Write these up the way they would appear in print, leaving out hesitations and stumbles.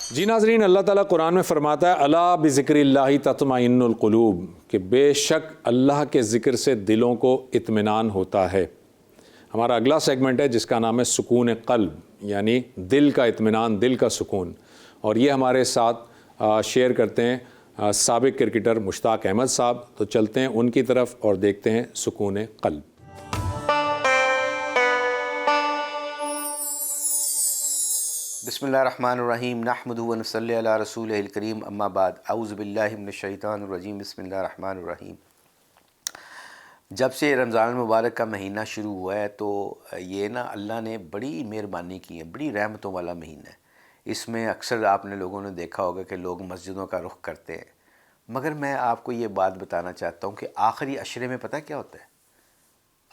جی ناظرین، اللہ تعالیٰ قرآن میں فرماتا ہے الا بذکر اللہ تطمئن القلوب، کہ بے شک اللہ کے ذکر سے دلوں کو اطمینان ہوتا ہے۔ ہمارا اگلا سیگمنٹ ہے جس کا نام ہے سکون قلب، یعنی دل کا اطمینان، دل کا سکون، اور یہ ہمارے ساتھ شیئر کرتے ہیں سابق کرکٹر مشتاق احمد صاحب۔ تو چلتے ہیں ان کی طرف اور دیکھتے ہیں سکون قلب۔ بسم اللہ الرحمن الرحیم، نحمدہ و نصلی علی رسولہ الکریم، اما بعد، اعوذ باللہ من الشیطان الرجیم، بسم اللہ الرحمن الرحیم۔ جب سے رمضان المبارک کا مہینہ شروع ہوا ہے تو یہ اللہ نے بڑی مہربانی کی ہے، بڑی رحمتوں والا مہینہ ہے۔ اس میں اکثر آپ نے لوگوں نے دیکھا ہوگا کہ لوگ مسجدوں کا رخ کرتے ہیں، مگر میں آپ کو یہ بات بتانا چاہتا ہوں کہ آخری عشرے میں پتہ کیا ہوتا ہے؟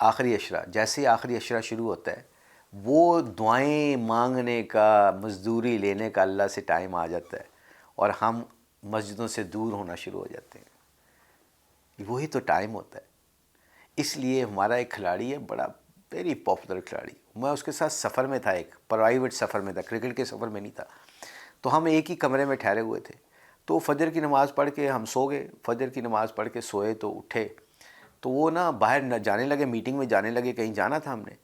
آخری عشرہ، جیسے ہی آخری عشرہ شروع ہوتا ہے، وہ دعائیں مانگنے کا، مزدوری لینے کا اللہ سے ٹائم آ جاتا ہے، اور ہم مسجدوں سے دور ہونا شروع ہو جاتے ہیں۔ وہی تو ٹائم ہوتا ہے۔ اس لیے ہمارا ایک کھلاڑی ہے، بڑا ویری پاپولر کھلاڑی، میں اس کے ساتھ سفر میں تھا، ایک پرائیویٹ سفر میں تھا، کرکٹ کے سفر میں نہیں تھا۔ تو ہم ایک ہی کمرے میں ٹھہرے ہوئے تھے، تو فجر کی نماز پڑھ کے ہم سو گئے، فجر کی نماز پڑھ کے سوئے تو اٹھے تو وہ باہر جانے لگے، میٹنگ میں جانے لگے، کہیں جانا تھا ہم نے،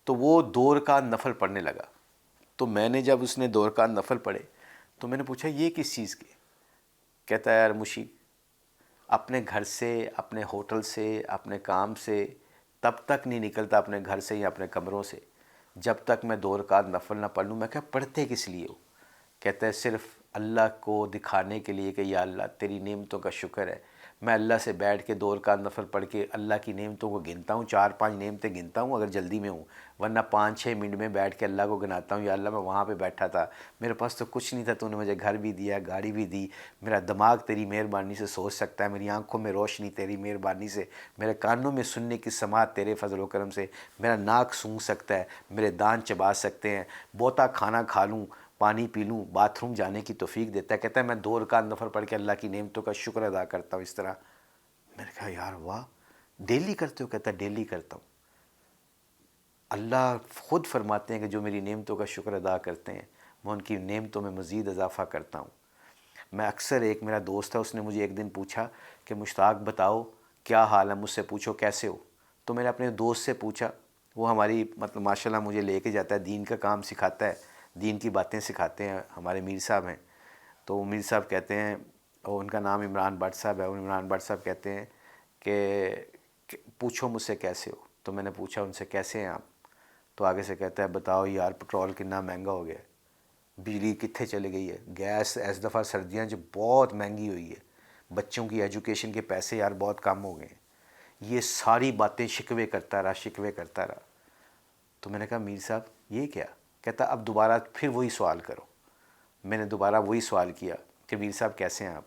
تو وہ 2 رکعت نفل پڑھنے لگا۔ تو میں نے جب اس نے 2 رکعت نفل پڑھے تو میں نے پوچھا یہ کس چیز کے؟ کہتا ہے یار مشی، اپنے گھر سے، اپنے ہوٹل سے، اپنے کام سے تب تک نہیں نکلتا اپنے گھر سے یا اپنے کمروں سے جب تک میں 2 رکعت نفل نہ پڑھ لوں۔ میں کہا پڑھتے کس لیے ہو؟ کہتا ہے صرف اللہ کو دکھانے کے لیے کہ یا اللہ تیری نعمتوں کا شکر ہے۔ میں اللہ سے بیٹھ کے 2 رکعت نفل پڑھ کے اللہ کی نعمتوں کو گنتا ہوں، 4-5 نعمتیں گنتا ہوں اگر جلدی میں ہوں، ورنہ 5-6 منٹ میں بیٹھ کے اللہ کو گناتا ہوں۔ یا اللہ میں وہاں پہ بیٹھا تھا، میرے پاس تو کچھ نہیں تھا، تو نے مجھے گھر بھی دیا، گاڑی بھی دی، میرا دماغ تیری مہربانی سے سوچ سکتا ہے، میری آنکھوں میں روشنی تیری مہربانی سے، میرے کانوں میں سننے کی سماعت تیرے فضل و کرم سے، میرا ناک سونگھ سکتا ہے، میرے دانت چبا سکتے ہیں، بوتا کھانا کھا لوں، پانی پی لوں، باتھ روم جانے کی توفیق دیتا ہے۔ کہتا ہے میں 2 رکعت نفل پڑھ کے اللہ کی نعمتوں کا شکر ادا کرتا ہوں اس طرح۔ میں نے کہا یار واہ، ڈیلی کرتے ہو؟ کہتا ہے ڈیلی کرتا ہوں۔ اللہ خود فرماتے ہیں کہ جو میری نعمتوں کا شکر ادا کرتے ہیں میں ان کی نعمتوں میں مزید اضافہ کرتا ہوں۔ میں اکثر، ایک میرا دوست ہے، اس نے مجھے ایک دن پوچھا کہ مشتاق بتاؤ کیا حال ہے، مجھ سے پوچھو کیسے ہو؟ تو میں نے اپنے دوست سے پوچھا، وہ ہماری ماشاءاللہ مجھے لے کے جاتا ہے، دین کا کام سکھاتا ہے، دین کی باتیں سکھاتے ہیں، ہمارے میر صاحب ہیں۔ تو وہ میر صاحب کہتے ہیں، اور ان کا نام عمران بٹ صاحب ہے، عمران بٹ صاحب کہتے ہیں کہ پوچھو مجھ سے کیسے ہو؟ تو میں نے پوچھا ان سے کیسے ہیں آپ؟ تو آگے سے کہتا ہے بتاؤ یار پٹرول کتنا مہنگا ہو گیا ہے، بجلی کتنے چلے گئی ہے، گیس اس دفعہ سردیاں جو بہت مہنگی ہوئی ہے، بچوں کی ایجوکیشن کے پیسے یار بہت کم ہو گئے ہیں۔ یہ ساری باتیں شکوے کرتا رہا۔ تو میں نے کہا میر صاحب یہ کیا؟ کہتا اب دوبارہ پھر وہی سوال کرو۔ میں نے دوبارہ وہی سوال کیا کہ میر صاحب کیسے ہیں آپ؟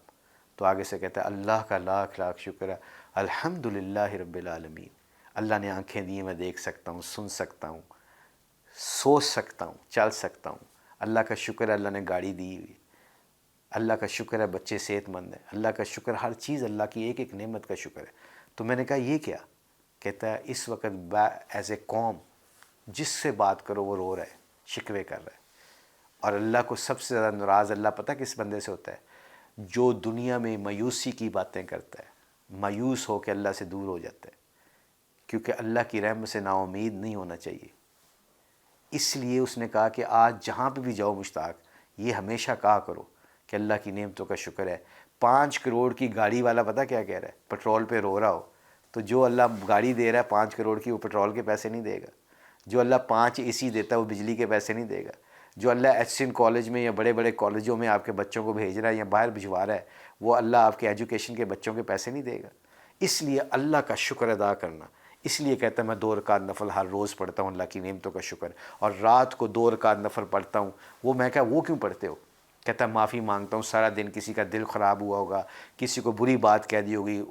تو آگے سے کہتا ہے اللہ کا لاکھ لاکھ شکر ہے، الحمدللہ رب العالمین، اللہ نے آنکھیں دی ہیں، میں دیکھ سکتا ہوں، سن سکتا ہوں، سوچ سکتا ہوں، چل سکتا ہوں۔ اللہ کا شکر ہے اللہ نے گاڑی دی ہوئی، اللہ کا شکر ہے بچے صحت مند ہیں، اللہ کا شکر، ہر چیز اللہ کی ایک ایک نعمت کا شکر ہے۔ تو میں نے کہا یہ کیا؟ کہتا ہے اس وقت ایز اے قوم جس سے بات کرو وہ رو رہا ہے، شکوے کر رہا ہے، اور اللہ کو سب سے زیادہ ناراض اللہ پتہ کس بندے سے ہوتا ہے؟ جو دنیا میں مایوسی کی باتیں کرتا ہے، مایوس ہو کے اللہ سے دور ہو جاتا ہے، کیونکہ اللہ کی رحمت سے نا امید نہیں ہونا چاہیے۔ اس لیے اس نے کہا کہ آج جہاں پہ بھی جاؤ مشتاق، یہ ہمیشہ کہا کرو کہ اللہ کی نعمتوں کا شکر ہے۔ 5 کروڑ کی گاڑی والا پتہ کیا کہہ رہا ہے؟ پٹرول پہ رو رہا ہو تو جو اللہ گاڑی دے رہا ہے 5 کروڑ کی، وہ پٹرول کے پیسے نہیں دے گا۔ جو اللہ 5 اے سی دیتا ہے وہ بجلی کے پیسے نہیں دے گا۔ جو اللہ ایچ کالج میں یا بڑے بڑے کالجوں میں آپ کے بچوں کو بھیج رہا ہے یا باہر بھجوا رہا ہے، وہ اللہ آپ کے ایجوکیشن کے بچوں کے پیسے نہیں دے گا۔ اس لیے اللہ کا شکر ادا کرنا، اس لیے کہتا ہے میں 2 رکعت نفل ہر روز پڑھتا ہوں اللہ کی نعمتوں کا شکر، اور رات کو 2 رکعت نفل پڑھتا ہوں۔ وہ میں کہا وہ کیوں پڑھتے ہو؟ کہتا ہے معافی مانگتا ہوں، سارا دن کسی کا دل خراب ہوا ہوگا، کسی کو بری بات کہہ دی ہوگی،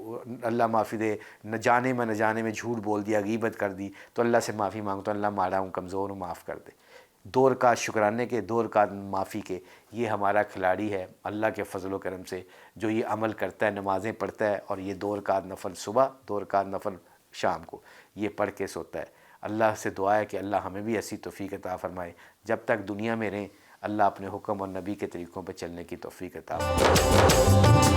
اللہ معافی دے، نہ جانے میں جھوٹ بول دیا، غیبت کر دی، تو اللہ سے معافی مانگتا ہوں، اللہ ماڑا ہوں، کمزور ہوں، معاف کر دے۔ 2 رکعت شکرانے کے، 2 رکعت معافی کے۔ یہ ہمارا کھلاڑی ہے اللہ کے فضل و کرم سے جو یہ عمل کرتا ہے، نمازیں پڑھتا ہے، اور یہ 2 رکعت نفل صبح، 2 رکعت نفل شام کو یہ پڑھ کے سوتا ہے۔ اللہ سے دعا ہے کہ اللہ ہمیں بھی ایسی توفیق عطا فرمائے، جب تک دنیا میں رہیں اللہ اپنے حکم اور نبی کے طریقوں پہ چلنے کی توفیق عطا فرمائے۔